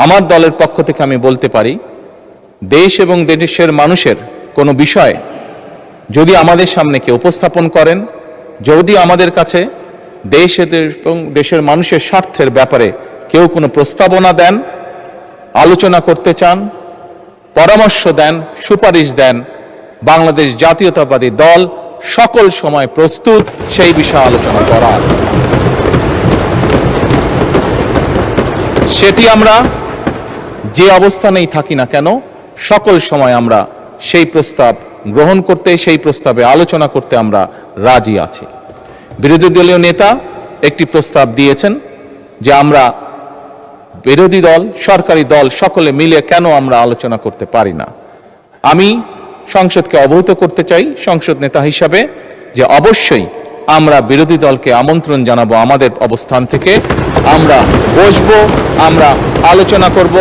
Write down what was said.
আমার দলের পক্ষ থেকে আমি বলতে পারি, দেশ এবং দেশের মানুষের কোনো বিষয় যদি আমাদের সামনে কেউ উপস্থাপন করেন, যদি আমাদের কাছে দেশ এবং দেশের মানুষের স্বার্থের ব্যাপারে কেউ কোনো প্রস্তাবনা দেন, আলোচনা করতে চান, পরামর্শ দেন, সুপারিশ দেন, বাংলাদেশ জাতীয়তাবাদী দল সকল সময় প্রস্তুত সেই বিষয়ে আলোচনা করার। সেটি আমরা যে অবস্থানেই থাকি না কেন, সকল সময় আমরা সেই প্রস্তাব গ্রহণ করতে, সেই প্রস্তাবে আলোচনা করতে আমরা রাজি আছি। বিরোধী দলীয় নেতা একটি প্রস্তাব দিয়েছেন যে আমরা বিরোধী দল, সরকারি দল সকলে মিলে কেন আমরা আলোচনা করতে পারি না। আমি সংসদকে অবহিত করতে চাই সংসদ নেতা হিসাবে যে অবশ্যই আমরা বিরোধী দলকে আমন্ত্রণ জানাবো, আমাদের অবস্থান থেকে আমরা বসবো, আমরা আলোচনা করব,